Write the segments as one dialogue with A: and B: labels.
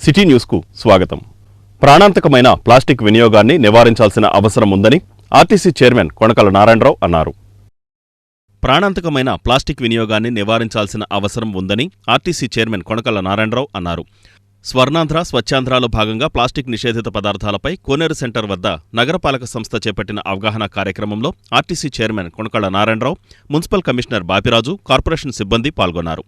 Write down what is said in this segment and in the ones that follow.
A: City న్యూస్కు స్వాగతం. ప్రాణాంతకమైన plastic వినియోగాన్ని నివారించాల్సిన అవసరం ఉందని ఆర్టీసీ చైర్మన్ కొనకళ్ళ నారాయణరావు అన్నారు. ప్రాణాంతకమైన ప్లాస్టిక్ వినియోగాన్ని నివారించాల్సిన అవసరం ఉందని ఆర్టీసీ చైర్మన్ కొనకళ్ళ నారాయణరావు అన్నారు. స్వర్ణాంధ్ర స్వచ్ఛాంధ్రలో భాగంగా ప్లాస్టిక్ నిషేధిత పదార్థాలపై కోనేరు సెంటర్ వద్ద నగరపాలక సంస్థ చేపట్టిన అవగాహన కార్యక్రమంలో RTC chairman Konakalla Narayana Rao, municipal commissioner Bapiraju, corporation సిబ్బంది పాల్గొన్నారు.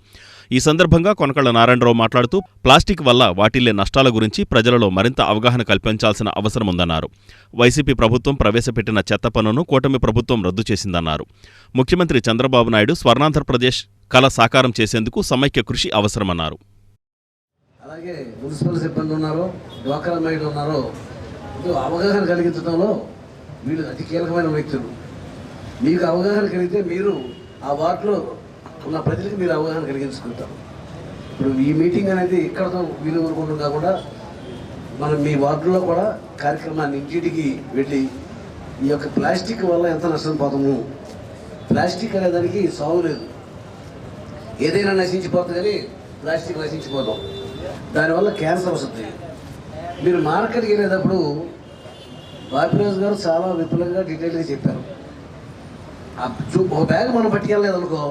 A: ఈ సందర్భంగా కొనకళ్ళ నారాయణరావు మాట్లాడుతూ ప్లాస్టిక్ వల్ల వాటిల్లే నష్టాల గురించి ప్రజలలో మరింత అవగాహన కల్పించాల్సిన అవసరముందన్నారు. వైసీపీ ప్రభుత్వం ప్రవేశపెట్టిన చెత్త పన్నును కూటమి ప్రభుత్వం రద్దు చేసిందన్నారు. ముఖ్యమంత్రి చంద్రబాబు నాయుడు స్వర్ణాంధ్రప్రదేశ్ కల సాకారం చేసేందుకు సమైక్య కృషి అవసరమన్నారు.
B: అలాగే మున్సిపల్ సిబ్బంది ఉన్నారో, డ్వాక్రా మహిళలు ఉన్నారో, అవగాహన కలిగించడంలో వీళ్ళు అతి కీలకమైన వ్యక్తులు. మీకు అవగాహన కలిగితే మీరు ఆ వార్డులో ఉన్న ప్రజలకు మీరు అవగాహన కలిగించుకుంటారు. ఇప్పుడు ఈ మీటింగ్ అనేది ఇక్కడతో వీలు ఊరుకుంటుంది కాకుండా మనం మీ వార్డులో కూడా కార్యక్రమాన్ని ఇంటింటికి వెళ్ళి ఈ యొక్క ప్లాస్టిక్ వల్ల ఎంత నష్టం పోతాము, ప్లాస్టిక్ అనేదానికి సాగు లేదు. ఏదైనా నశించిపోతుంది కానీ ప్లాస్టిక్ నశించిపోతాం. దానివల్ల క్యాన్సర్ వస్తుంది. మీరు మార్కెట్కి వెళ్ళేటప్పుడు బాపిరాజు గారు చాలా విపులంగా డీటెయిల్గా చెప్పారు. ఒక బ్యాగ్ మనం పట్టుకెళ్ళలేదనుకో,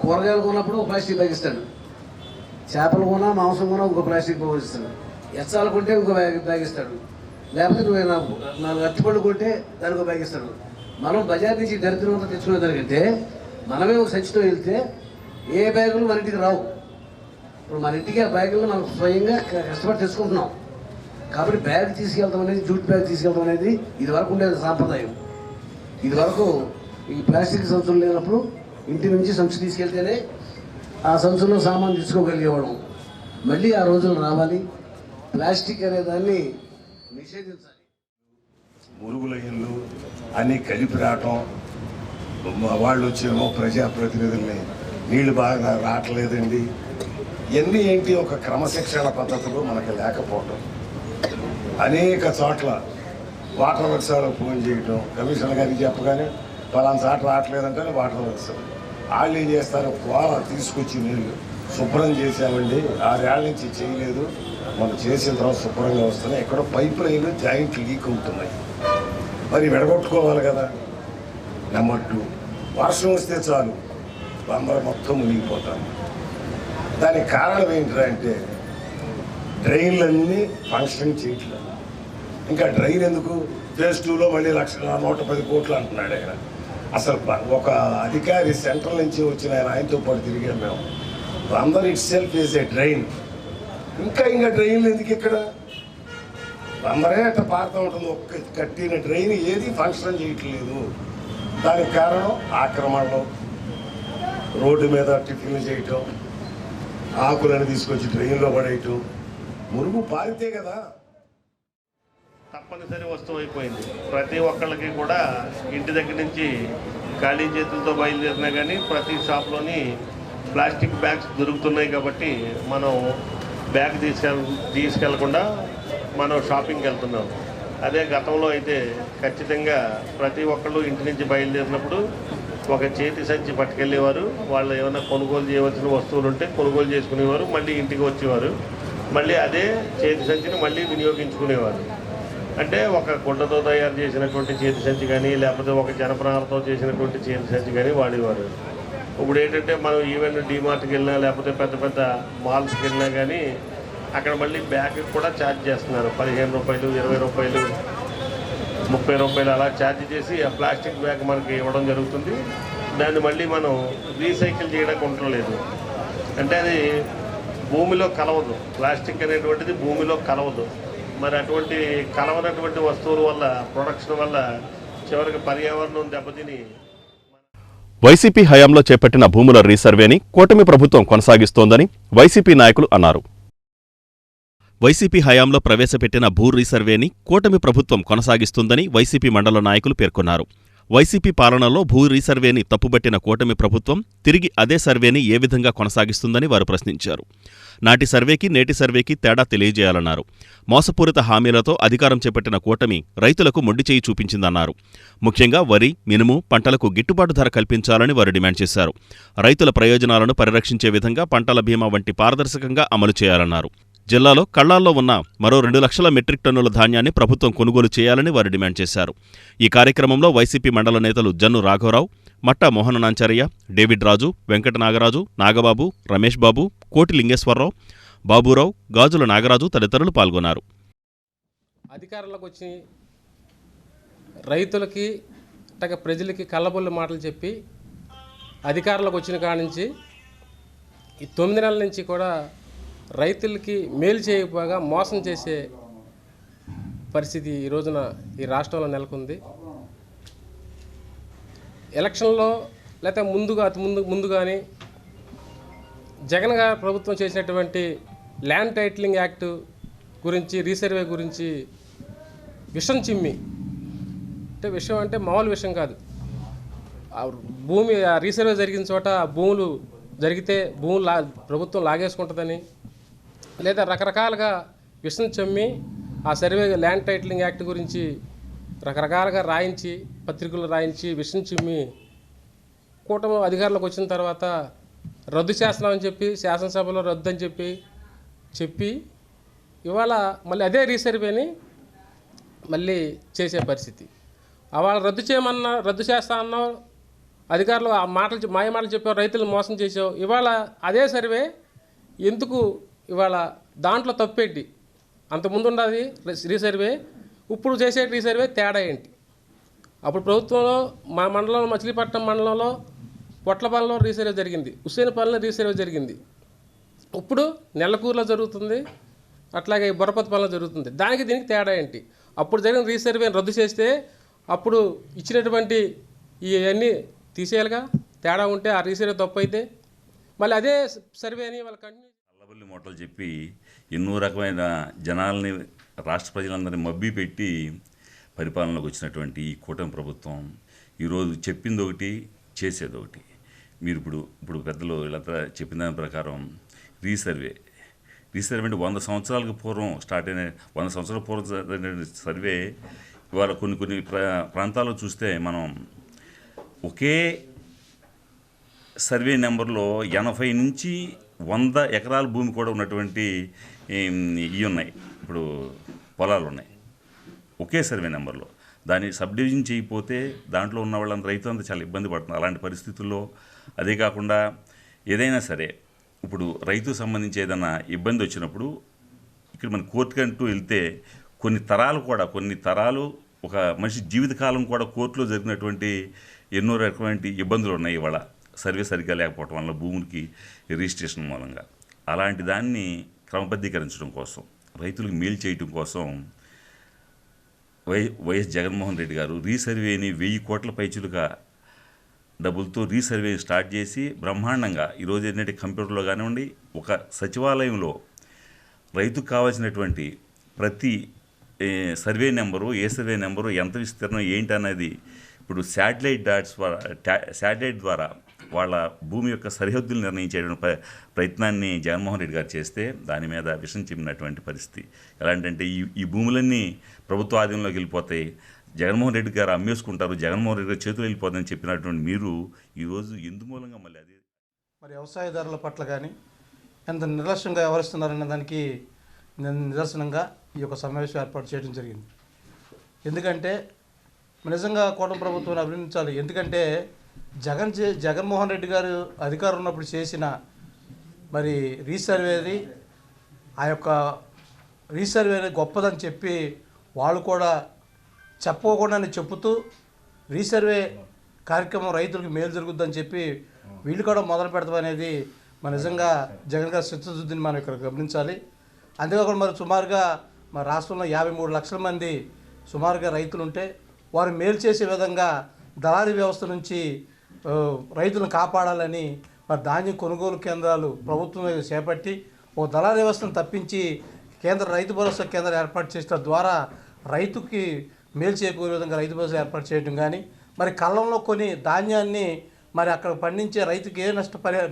B: కూరగాయలు కొన్నప్పుడు ఒక ప్లాస్టిక్ బ్యాగ్ ఇస్తాడు, చేపలు కొన్నా మాంసం కొన్నా ఇంకో ప్లాస్టిక్ బ్యాగ్ ఇస్తాడు, ఎచ్చాలు కొంటే ఇంకో బ్యాగ్ ఇస్తాడు, లేకపోతే నువ్వు 4 అరటిపళ్ళు కొంటే దానికి ఒక బ్యాగ్ ఇస్తాడు. మనం బజార్ నుంచి దరిద్రంతో తెచ్చుకునే దానికంటే మనమే ఒక సంచితో వెళ్తే ఏ బ్యాగులు మన ఇంటికి రావు. ఇప్పుడు మన ఇంటికి ఆ బ్యాగులు మనం స్వయంగా కష్టపడి తెచ్చుకుంటున్నాం. కాబట్టి బ్యాగ్ తీసుకెళ్తాం అనేది, జూట్ బ్యాగ్ తీసుకెళ్తాం అనేది ఇదివరకు ఉండేది సాంప్రదాయం. ఇదివరకు ఈ ప్లాస్టిక్ సంచులు లేనప్పుడు ఇంటి నుంచి సంచి తీసుకెళ్తేనే ఆ సంచుల్లో సామాన్ తీసుకోగలిగేవాడు. మళ్ళీ ఆ రోజులు రావాలి. ప్లాస్టిక్ అనే దాన్ని నిషేధించాలి.
C: మురుగుల ఇల్లు అన్నీ కలిపి రావటం, వాళ్ళు వచ్చేమో ప్రజాప్రతినిధుల్ని నీళ్లు బాగా రావట్లేదండి, ఇవన్నీ ఏంటి ఒక క్రమశిక్షణ పద్ధతులు మనకి లేకపోవటం. అనేక చోట్ల వాటర్ వర్క్స్ వాళ్ళకి ఫోన్ చేయటం, కమిషనర్ గారికి చెప్పగానే పలానా చోట రావట్లేదంటే వాటర్ వర్క్స్ వాళ్ళు ఏం చేస్తారు, కోల తీసుకొచ్చి నీళ్ళు శుభ్రం చేసామండి, 6 ఏళ్ళ నుంచి చేయలేదు, మనం చేసిన తర్వాత శుభ్రంగా వస్తున్నాయి. ఎక్కడో పైప్ లైన్ జాయింట్ లీక్ ఉంటున్నాయి, మరి విడగొట్టుకోవాలి కదా. నెంబర్ 2, వర్షం వస్తే చాలు అందరూ మొత్తం మునిగిపోతారు. దానికి కారణం ఏంటంటే డ్రైన్లన్నీ ఫంక్షన్ చేయట్లేదు. ఇంకా డ్రైన్ ఎందుకు, ఫేజ్ 2లో మళ్ళీ 110 కోట్లు అంటున్నాడు ఆయన. అసలు ఒక అధికారి సెంట్రల్ నుంచి వచ్చిన ఆయనతో పాటు తిరిగాం మేము. అందరూ it self is a drain. ఇంకా డ్రైన్లు ఎందుకు ఇక్కడ, అందరే అట్లా పారుతూ ఉంటుంది. ఒక్క కట్టిన డ్రైన్ ఏది ఫంక్షన్ చేయట్లేదు. దానికి కారణం ఆక్రమణలు, రోడ్డు మీద టిఫిన్లు చేయటం, ఆకులను తీసుకొచ్చి ట్రైన్లో పడేయటం, మురుగు పారితే కదా.
D: తప్పనిసరి వస్తువు అయిపోయింది. ప్రతి ఒక్కళ్ళకి కూడా ఇంటి దగ్గర నుంచి ఖాళీ చేతులతో బయలుదేరినా కానీ ప్రతి షాప్లోని ప్లాస్టిక్ బ్యాగ్స్ దొరుకుతున్నాయి. కాబట్టి మనం బ్యాగ్ తీసుకెళ్లకుండా మనం షాపింగ్కి వెళ్తున్నాం. అదే గతంలో అయితే ఖచ్చితంగా ప్రతి ఒక్కళ్ళు ఇంటి నుంచి బయలుదేరినప్పుడు ఒక చేతి సంచి పట్టుకెళ్ళేవారు. వాళ్ళు ఏమైనా కొనుగోలు చేయవలసిన వస్తువులు ఉంటే కొనుగోలు చేసుకునేవారు, మళ్ళీ ఇంటికి వచ్చేవారు, మళ్ళీ అదే చేతి సంచిని మళ్ళీ వినియోగించుకునేవారు. అంటే ఒక గుడ్డతో తయారు చేసినటువంటి చేతి సంచి కానీ, లేకపోతే ఒక జనపనారతో చేసినటువంటి చేతి సంచి కానీ వాడేవారు. ఇప్పుడు ఏంటంటే మనం ఈవెన్ డీమార్ట్కి వెళ్ళినా లేకపోతే పెద్ద పెద్ద మాల్స్కి వెళ్ళినా కానీ అక్కడ మళ్ళీ బ్యాగ్కి కూడా ఛార్జ్ చేస్తున్నారు. 15 రూపాయలు, 20 రూపాయలు, 30 రూపాయలు అలా ఛార్జ్ చేసి ఆ ప్లాస్టిక్ బ్యాగ్ మనకి ఇవ్వడం జరుగుతుంది. దాన్ని మళ్ళీ మనం రీసైకిల్ చేయడానికి ఉండలేదు. అంటే అది భూమిలో కలవదు, ప్లాస్టిక్ అనేటువంటిది భూమిలో కలవదు. మరి అటువంటి కలవనటువంటి వస్తువుల వల్ల, ప్రొడక్షన్ వల్ల చివరికి పర్యావరణం దెబ్బతిని.
A: వైసీపీ హయాంలో చేపట్టిన భూముల రీసర్వేని కూటమి ప్రభుత్వం కొనసాగిస్తోందని వైసీపీ నాయకులు అన్నారు. వైసీపీ హయాంలో ప్రవేశపెట్టిన భూ రీసర్వేని కూటమి ప్రభుత్వం కొనసాగిస్తుందని వైసీపీ మండల నాయకులు పేర్కొన్నారు. వైసీపీ పాలనలో భూ రీసర్వేని తప్పుబట్టిన కూటమి ప్రభుత్వం తిరిగి అదే సర్వేని ఏ విధంగా కొనసాగిస్తుందని వారు ప్రశ్నించారు. నాటి సర్వేకి నేటి సర్వేకి తేడా తెలియజేయాలన్నారు. మోసపూరిత హామీలతో అధికారం చేపట్టిన కూటమి రైతులకు మొండిచేయి చూపించిందన్నారు. ముఖ్యంగా వరి, మినుము పంటలకు గిట్టుబాటు ధర కల్పించాలని వారు డిమాండ్ చేశారు. రైతుల ప్రయోజనాలను పరిరక్షించే విధంగా పంటల బీమా వంటి పారదర్శకంగా అమలు చేయాలన్నారు. జిల్లాలో కళ్లాల్లో ఉన్న మరో 2 లక్షల మెట్రిక్ టన్నుల ధాన్యాన్ని ప్రభుత్వం కొనుగోలు చేయాలని వారు డిమాండ్ చేశారు. ఈ కార్యక్రమంలో వైసీపీ మండల నేతలు జన్ను రాఘవరావు, మట్టా మోహననాంచారయ్య, డేవిడ్ రాజు, వెంకట నాగరాజు, నాగబాబు, రమేష్ బాబు, కోటి లింగేశ్వరరావు, బాబూరావు, గాజుల నాగరాజు తదితరులు పాల్గొన్నారు.
E: అధికారంలోకి వచ్చి రైతులకి అట్లాగే ప్రజలకి కళ్ళబొల్లి మాటలు చెప్పి అధికారంలోకి వచ్చిన కాడ నుంచి ఈ 9 నెలల నుంచి కూడా రైతులకి మేలు చేయకపోగా మోసం చేసే పరిస్థితి ఈ రోజున ఈ రాష్ట్రంలో నెలకొంది. ఎలక్షన్లో లేకపోతే ముందు కానీ జగన్ గారి ప్రభుత్వం చేసినటువంటి ల్యాండ్ టైటిలింగ్ యాక్ట్ గురించి, రీసర్వే గురించి విషం చిమ్మి, అంటే విషయం అంటే మామూలు విషయం కాదు. భూమి రీసర్వే జరిగిన చోట భూములు జరిగితే భూములు ప్రభుత్వం లాగేసుకుంటుందని, లేదా రకరకాలుగా విషం చెమ్మి ఆ సర్వే ల్యాండ్ టైటిలింగ్ యాక్ట్ గురించి రకరకాలుగా రాయించి, పత్రికలు రాయించి విషం చిమ్మి కూటమి అధికారంలోకి వచ్చిన తర్వాత రద్దు చేస్తున్నామని చెప్పి శాసనసభలో రద్దు అని చెప్పి ఇవాళ మళ్ళీ అదే రీసర్వేని మళ్ళీ చేసే పరిస్థితి. అవాళ రద్దు చేస్తా అన్నావు, అధికారులు ఆ మాటలు మాయ మాటలు చెప్పావు, రైతులను మోసం చేసావు. ఇవాళ అదే సర్వే ఎందుకు ఇవాళ దాంట్లో తప్పేంటి? అంతకుముందు ఉన్నది రీసర్వే, ఇప్పుడు చేసే రీసర్వే తేడా ఏంటి? అప్పుడు ప్రభుత్వంలో మా మండలంలో, మచిలీపట్నం మండలంలో పొట్లపల్లిలో రీసర్వే జరిగింది, హుస్సేన్పల్లిలో రీసర్వే జరిగింది. ఇప్పుడు నెల్లకూరులో జరుగుతుంది, అట్లాగే బొరపతిపల్లిలో జరుగుతుంది. దీనికి తేడా ఏంటి? అప్పుడు జరిగిన రీసర్వేని రద్దు చేస్తే అప్పుడు ఇచ్చినటువంటి ఇవన్నీ తీసేయాలిగా. తేడా ఉంటే ఆ రీసర్వే తప్పు అయితే మళ్ళీ అదే సర్వేని వాళ్ళు కంటిన్యూ.
F: కళ్ళబొల్లి మూటలు చెప్పి ఎన్నో రకమైన జనాల్ని, రాష్ట్ర ప్రజలందరినీ మబ్బి పెట్టి పరిపాలనలోకి వచ్చినటువంటి ఈ కూటమి ప్రభుత్వం ఈరోజు చెప్పింది ఒకటి, చేసేది ఒకటి. మీరు ఇప్పుడు పెద్దలు వీళ్ళంతా చెప్పిన దాని ప్రకారం రీసర్వే అంటే 100 సంవత్సరాలకు పూర్వం స్టార్ట్ అయిన 100 సంవత్సరాల పూర్వం సర్వే ఇవాళ కొన్ని ప్రాంతాల్లో చూస్తే మనం ఒకే సర్వే నెంబర్లో 80 నుంచి 100 ఎకరాల భూమి కూడా ఉన్నటువంటి ఇవి ఉన్నాయి, ఇప్పుడు పొలాలు ఉన్నాయి ఒకే సర్వే నెంబర్లో. దాన్ని సబ్ డివిజన్ చేయకపోతే దాంట్లో ఉన్న వాళ్ళంతా రైతులంతా చాలా ఇబ్బంది పడుతున్నారు. అలాంటి పరిస్థితుల్లో అదే కాకుండా ఏదైనా సరే ఇప్పుడు రైతుకు సంబంధించి ఏదైనా ఇబ్బంది వచ్చినప్పుడు ఇక్కడ మన కోర్టుకంటూ వెళ్తే కొన్ని తరాలు ఒక మనిషి జీవితకాలం కూడా కోర్టులో జరిగినటువంటి ఎన్నో రకమైన ఇబ్బందులు ఉన్నాయి ఇవాళ సర్వే సరిగ్గా లేకపోవడం వల్ల, భూములకి రిజిస్ట్రేషన్ మూలంగా. అలాంటి దాన్ని క్రమబద్ధీకరించడం కోసం, రైతులకు మేలు చేయడం కోసం వైఎస్ జగన్మోహన్ రెడ్డి గారు రీసర్వేని 1000 కోట్ల పైచులుగా డబ్బులతో రీసర్వే స్టార్ట్ చేసి బ్రహ్మాండంగా ఈరోజు ఏంటంటే కంప్యూటర్లో కానివ్వండి, ఒక సచివాలయంలో రైతుకు కావాల్సినటువంటి ప్రతి సర్వే నెంబరు, ఏ సర్వే నెంబరు, ఎంత విస్తీర్ణం ఏంటి అనేది ఇప్పుడు శాటిలైట్ ద్వారా వాళ్ళ భూమి యొక్క సరిహద్దులు నిర్ణయించేటువంటి ప్రయత్నాన్ని జగన్మోహన్ రెడ్డి గారు చేస్తే దాని మీద విషం చిమ్మినటువంటి పరిస్థితి. ఎలాంటంటే ఈ భూములన్నీ ప్రభుత్వ ఆధీనంలోకి వెళ్ళిపోతాయి, జగన్మోహన్ రెడ్డి గారు అమ్మేసుకుంటారు, జగన్మోహన్ రెడ్డి గారు చేతులు వెళ్ళిపోతుందని చెప్పినటువంటి మీరు ఈరోజు ఎందుమూలంగా మళ్ళీ అదే
G: మరి వ్యవసాయదారుల పట్ల కానీ ఎంత నిర్లక్ష్యంగా వ్యవహరిస్తున్నారనే దానికి నిదర్శనంగా ఈ యొక్క సమావేశం ఏర్పాటు చేయడం జరిగింది. ఎందుకంటే నిజంగా కూటమి ప్రభుత్వాన్ని అభినందించాలి. ఎందుకంటే జగన్మోహన్ రెడ్డి గారు అధికారం ఉన్నప్పుడు చేసిన మరి రీసర్వేది, ఆ యొక్క రీసర్వేది గొప్పదని చెప్పి వాళ్ళు కూడా చెప్పకుండానే చెబుతూ రీసర్వే కార్యక్రమం రైతులకు మేలు జరుగుద్దని చెప్పి వీళ్ళు కూడా మొదలు పెడతాం అనేది మన నిజంగా జగన్ గారి చిత్తశుద్ధిని మనం ఇక్కడ గమనించాలి. అంతేకాకుండా మరి సుమారుగా మన రాష్ట్రంలో 53 లక్షల మంది సుమారుగా రైతులు ఉంటే వారు మేలు చేసే విధంగా దళారీ వ్యవస్థ నుంచి రైతులను కాపాడాలని మరి ధాన్యం కొనుగోలు కేంద్రాలు ప్రభుత్వం చేపట్టి ఓ దళారీ వ్యవస్థను తప్పించి కేంద్ర రైతు భరోసా కేంద్రం ఏర్పాటు చేసిన ద్వారా రైతుకి మేలు చేకూరే విధంగా రైతు భరోసా ఏర్పాటు చేయడం కానీ, మరి కళ్ళంలో కొన్ని ధాన్యాన్ని మరి అక్కడ పండించే రైతుకి ఏ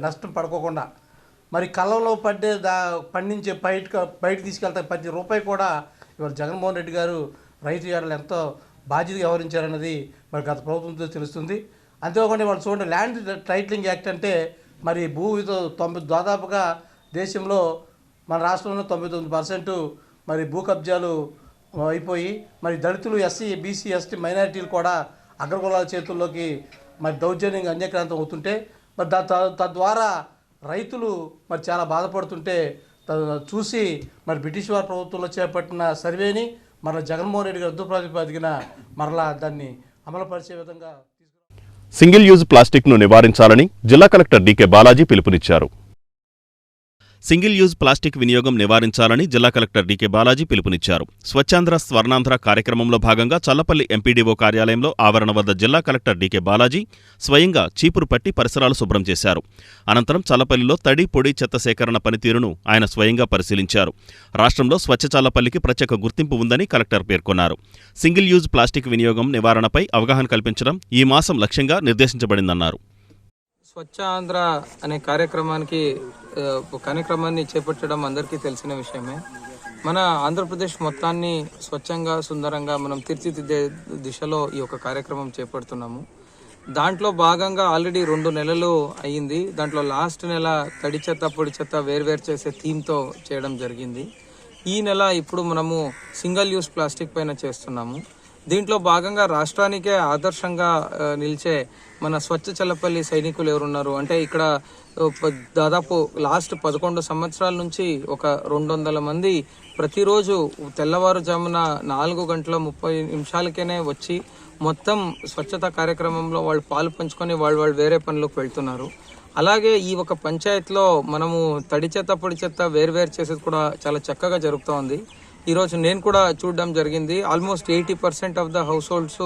G: నష్టం పడుకోకుండా మరి కళ్ళంలో పండించే బయట తీసుకెళ్తే ప్రతి రూపాయి కూడా ఇవాళ జగన్మోహన్ రెడ్డి గారు రైతు ఏడలు ఎంతో బాధ్యతగా వ్యవహరించారన్నది మరి గత ప్రభుత్వంతో తెలుస్తుంది. అంతేకాకుండా వాళ్ళు చూడండి, ల్యాండ్ టైటిలింగ్ యాక్ట్ అంటే మరి భూమితో దాదాపుగా దేశంలో మన రాష్ట్రంలో 99% మరి భూ కబ్జాలు అయిపోయి మరి దళితులు, ఎస్సీ, బీసీ, ఎస్టీ మైనారిటీలు కూడా అగ్రకులాల చేతుల్లోకి మరి దౌర్జన్యంగా అన్యక్రాంతం అవుతుంటే మరి తద్వారా రైతులు మరి చాలా బాధపడుతుంటే చూసి మరి బ్రిటిష్ వారి ప్రభుత్వంలో చేపట్టిన సర్వేని మరలా జగన్మోహన్ రెడ్డి గారు యుద్ధ ప్రాతిపదికన మరలా దాన్ని అమలుపరిచే విధంగా
A: సింగిల్ యూజ్ ప్లాస్టిక్ను నివారించాలని జిల్లా కలెక్టర్ డీకే బాలాజీ పిలుపునిచ్చారు. సింగిల్ యూజ్ ప్లాస్టిక్ వినియోగం నివారించాలని జిల్లా కలెక్టర్ డీకే బాలాజీ పిలుపునిచ్చారు. స్వచ్ఛాంధ్ర స్వర్ణాంధ్ర కార్యక్రమంలో భాగంగా చల్లపల్లి ఎంపీడీఓ కార్యాలయంలో ఆవరణ వద్ద జిల్లా కలెక్టర్ డీకే బాలాజీ స్వయంగా చీపురు పట్టి పరిసరాలు శుభ్రం చేశారు. అనంతరం చల్లపల్లిలో తడి, పొడి చెత్త సేకరణ పనితీరును ఆయన స్వయంగా పరిశీలించారు. రాష్ట్రంలో స్వచ్ఛ చల్లపల్లికి ప్రత్యేక గుర్తింపు ఉందని కలెక్టర్ పేర్కొన్నారు. సింగిల్ యూజ్ ప్లాస్టిక్ వినియోగం నివారణపై అవగాహన కల్పించడం ఈ మాసం లక్ష్యంగా నిర్దేశించబడిందన్నారు.
H: స్వచ్ఛ ఆంధ్ర అనే కార్యక్రమాన్ని చేపట్టడం అందరికీ తెలిసిన విషయమే. మన ఆంధ్రప్రదేశ్ మొత్తాన్ని స్వచ్ఛంగా, సుందరంగా మనం తీర్చిదిద్దే దిశలో ఈ యొక్క కార్యక్రమం చేపడుతున్నాము. దాంట్లో భాగంగా ఆల్రెడీ 2 నెలలు అయ్యింది. దాంట్లో లాస్ట్ నెల తడి చెత్త, పొడి చెత్త వేర్వేరు చేసే థీమ్తో చేయడం జరిగింది. ఈ నెల ఇప్పుడు మనము సింగిల్ యూస్ ప్లాస్టిక్ పైన చేస్తున్నాము. దీంట్లో భాగంగా రాష్ట్రానికే ఆదర్శంగా నిలిచే మన స్వచ్ఛ చల్లపల్లి సైనికులు ఎవరున్నారు అంటే ఇక్కడ దాదాపు లాస్ట్ 11 సంవత్సరాల నుంచి ఒక 200 మంది ప్రతిరోజు తెల్లవారుజామున 4 గంటల 30 నిమిషాలకేనే వచ్చి మొత్తం స్వచ్ఛత కార్యక్రమంలో వాళ్ళు పాలు పంచుకొని వాళ్ళు వేరే పనులకు వెళ్తున్నారు. అలాగే ఈ ఒక పంచాయతీలో మనము తడి చెత్త, పొడి చెత్త వేర్వేరు చేసేది కూడా చాలా చక్కగా జరుగుతూ ఉంది. ఈరోజు నేను కూడా చూడడం జరిగింది. Almost 80% of the house holds,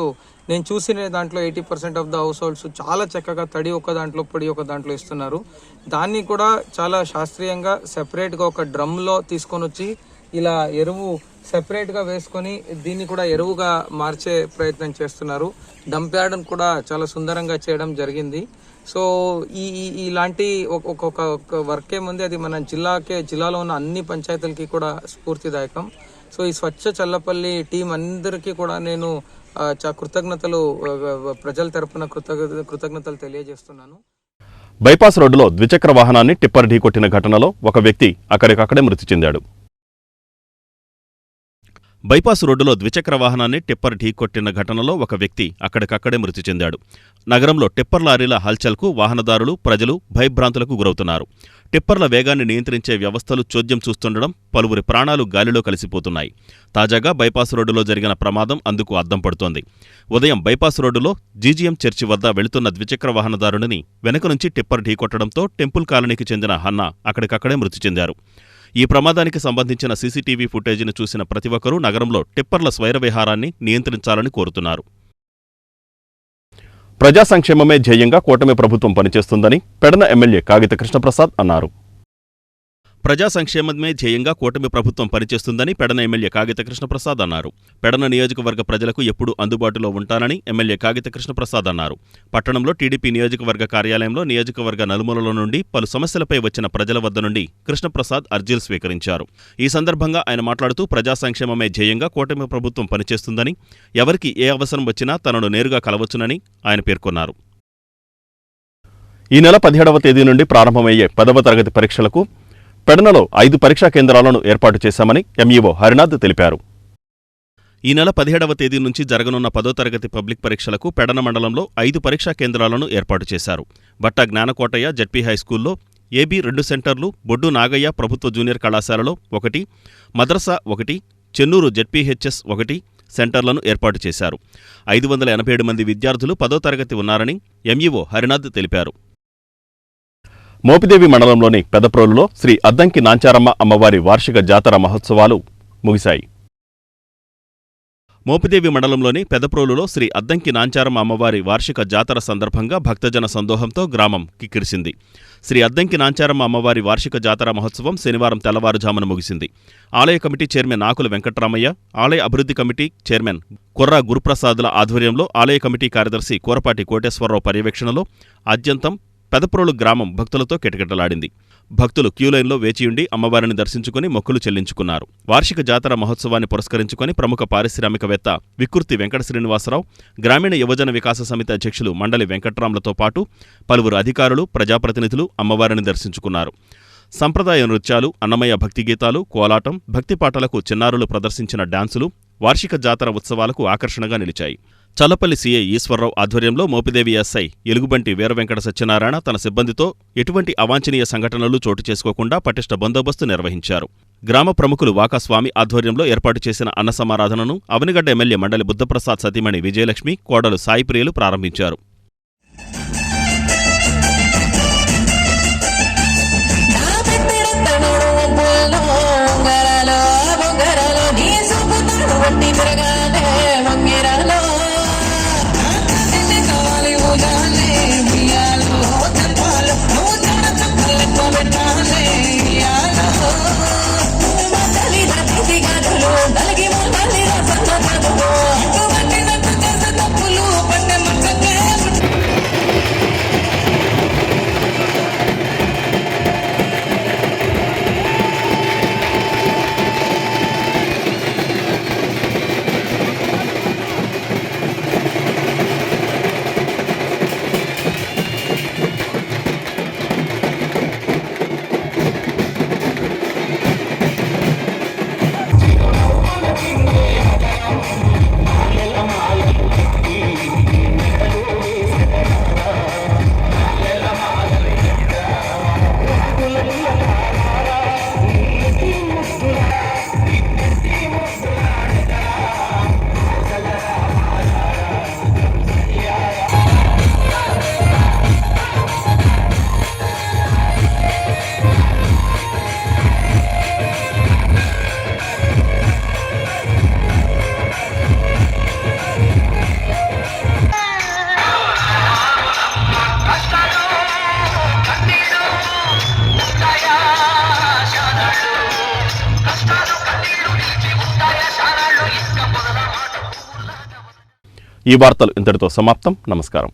H: నేను చూసిన దాంట్లో 80% ఆఫ్ ద హౌస్ హోల్డ్స్ చాలా చక్కగా తడి ఒక దాంట్లో, పొడి ఒక దాంట్లో ఇస్తున్నారు. దాన్ని కూడా చాలా శాస్త్రీయంగా సెపరేట్గా ఒక డ్రమ్లో తీసుకొని వచ్చి ఇలా ఎరువు సెపరేట్గా వేసుకొని దీన్ని కూడా ఎరువుగా మార్చే ప్రయత్నం చేస్తున్నారు. డంప్ యార్డ్ను కూడా చాలా సుందరంగా చేయడం జరిగింది. సో ఇలాంటి ఒక్కొక్క వర్క్ ఏముంది అది మన జిల్లాలో ఉన్న అన్ని పంచాయతీలకి కూడా స్ఫూర్తిదాయకం. సో ఈ స్వచ్ఛ చల్లపల్లి టీం అందరికీ కూడా నేను కృతజ్ఞతలు, ప్రజల తరపున కృతజ్ఞతలు తెలియజేస్తున్నాను.
A: బైపాస్ రోడ్డులో ద్విచక్ర వాహనాన్ని టిప్పర్ ఢీకొట్టిన ఘటనలో ఒక వ్యక్తి అక్కడికక్కడే మృతి చెందాడు. బైపాస్ రోడ్డులో ద్విచక్ర వాహనాన్ని టిప్పర్ ఢీకొట్టిన ఘటనలో ఒక వ్యక్తి అక్కడికక్కడే మృతి చెందాడు. నగరంలో టిప్పర్ లారీల హల్చల్కు వాహనదారులు, ప్రజలు భయభ్రాంతులకు గురవుతున్నారు. టిప్పర్ల వేగాన్ని నియంత్రించే వ్యవస్థలు చోద్యం చూస్తుండడం పలువురి ప్రాణాలు గాలిలో కలిసిపోతున్నాయి. తాజాగా బైపాస్ రోడ్డులో జరిగిన ప్రమాదం అందుకు అద్దం పడుతోంది. ఉదయం బైపాస్ రోడ్డులో జీజీఎం చర్చి వద్ద వెళుతున్న ద్విచక్ర వాహనదారుడిని వెనుక నుంచి టిప్పర్ ఢీకొట్టడంతో టెంపుల్ కాలనీకి చెందిన హన్నా అక్కడికక్కడే మృతి చెందారు. ఈ ప్రమాదానికి సంబంధించిన సీసీటీవీ ఫుటేజీని చూసిన ప్రతి ఒక్కరూ నగరంలో టిప్పర్ల స్వైరవిహారాన్ని నియంత్రించాలని కోరుతున్నారు. ప్రజా సంక్షేమమే ధ్యేయంగా కూటమి ప్రభుత్వం పనిచేస్తుందని పెడన ఎమ్మెల్యే కాగిత కృష్ణప్రసాద్ అన్నారు. ప్రజా సంక్షేమమే ధ్యేయంగా కూటమి ప్రభుత్వం పనిచేస్తుందని పెడన ఎమ్మెల్యే కాగిత కృష్ణప్రసాద్ అన్నారు. పెడన నియోజకవర్గ ప్రజలకు ఎప్పుడూ అందుబాటులో ఉంటానని ఎమ్మెల్యే కాగిత కృష్ణప్రసాద్ అన్నారు. పట్టణంలో టీడీపీ నియోజకవర్గ కార్యాలయంలో నియోజకవర్గ నలుమూలల నుండి పలు సమస్యలపై వచ్చిన ప్రజల వద్ద నుండి కృష్ణప్రసాద్ అర్జీలు స్వీకరించారు. ఈ సందర్భంగా ఆయన మాట్లాడుతూ ప్రజా సంక్షేమమే ధ్యేయంగా కూటమి ప్రభుత్వం పనిచేస్తుందని, ఎవరికి ఏ అవసరం వచ్చినా తనను నేరుగా కలవచ్చునని ఆయన పేర్కొన్నారు. ఈ నెల 17వ తేదీ నుండి ప్రారంభమయ్యే 10వ తరగతి పరీక్షలకు పెడనలో 5 పరీక్షా కేంద్రాలను ఏర్పాటు చేశామని ఎంఈఓ హరినాథ్ తెలిపారు. ఈ నెల 17వ తేదీ నుంచి జరగనున్న 10వ తరగతి పబ్లిక్ పరీక్షలకు పెడన మండలంలో 5 పరీక్షా కేంద్రాలను ఏర్పాటు చేశారు. బట్టా జ్ఞానకోటయ్య జడ్పీ హైస్కూల్లో ఏబీ 2 సెంటర్లు, బొడ్డు నాగయ్య ప్రభుత్వ జూనియర్ కళాశాలలో 1, మద్రసా 1, చెన్నూరు జడ్పీహెచ్ఎస్ 1 సెంటర్లను ఏర్పాటు చేశారు. 587 మంది విద్యార్థులు 10వ తరగతి ఉన్నారని ఎంఈఓ హరినాథ్ తెలిపారు. మోపిదేవి మండలంలోని పెదప్రోలులో శ్రీ అద్దంకి నాంచారమ్మ అమ్మవారి వార్షిక జాతర మహోత్సవాలు ముగిశాయి. మోపిదేవి మండలంలోని పెదప్రోలులో శ్రీ అద్దంకి నాంచారమ్మ అమ్మవారి వార్షిక జాతర సందర్భంగా భక్తజన సందోహంతో గ్రామం కిక్కిరిసింది. శ్రీ అద్దంకి నాంచారమ్మ అమ్మవారి వార్షిక జాతర మహోత్సవం శనివారం తెల్లవారుజామున ముగిసింది. ఆలయ కమిటీ చైర్మన్ ఆకుల వెంకట్రామయ్య, ఆలయ అభివృద్ధి కమిటీ చైర్మన్ కొర్రా గురుప్రసాద్ల ఆధ్వర్యంలో ఆలయ కమిటీ కార్యదర్శి కూరపాటి కోటేశ్వరరావు పర్యవేక్షణలో ఆద్యంతం పెదప్రోలు గ్రామం భక్తులతో కిటకిటలాడింది. భక్తులు క్యూలైన్లో వేచియుండి అమ్మవారిని దర్శించుకుని మొక్కులు చెల్లించుకున్నారు. వార్షిక జాతర మహోత్సవాన్ని పురస్కరించుకుని ప్రముఖ పారిశ్రామికవేత్త వికృతి వెంకట శ్రీనివాసరావు, గ్రామీణ యువజన వికాస సమితి అధ్యక్షులు మండలి వెంకట్రామ్లతో పాటు పలువురు అధికారులు, ప్రజాప్రతినిధులు అమ్మవారిని దర్శించుకున్నారు. సంప్రదాయ నృత్యాలు, అన్నమయ్య భక్తి గీతాలు, కోలాటం, భక్తి పాటలకు చిన్నారులు ప్రదర్శించిన డాన్సులు వార్షిక జాతర ఉత్సవాలకు ఆకర్షణగా నిలిచాయి. చల్లపల్లి సీఐ ఈశ్వరరావు ఆధ్వర్యంలో మోపిదేవి ఎస్ఐ ఎలుగుబంటి వీరవెంకట సత్యనారాయణ తన సిబ్బందితో ఎటువంటి అవాంఛనీయ సంఘటనలు చోటు చేసుకోకుండా పటిష్ట బందోబస్తు నిర్వహించారు. గ్రామ ప్రముఖులు వాకాస్వామి ఆధ్వర్యంలో ఏర్పాటు చేసిన అన్న సమారాధనను అవనిగడ్డ ఎమ్మెల్యే మండలి బుద్ధప్రసాద్ సతీమణి విజయలక్ష్మి, కోడలు సాయిప్రియలు ప్రారంభించారు. ఈ వార్తలు ఇంతటితో సమాప్తం. నమస్కారం.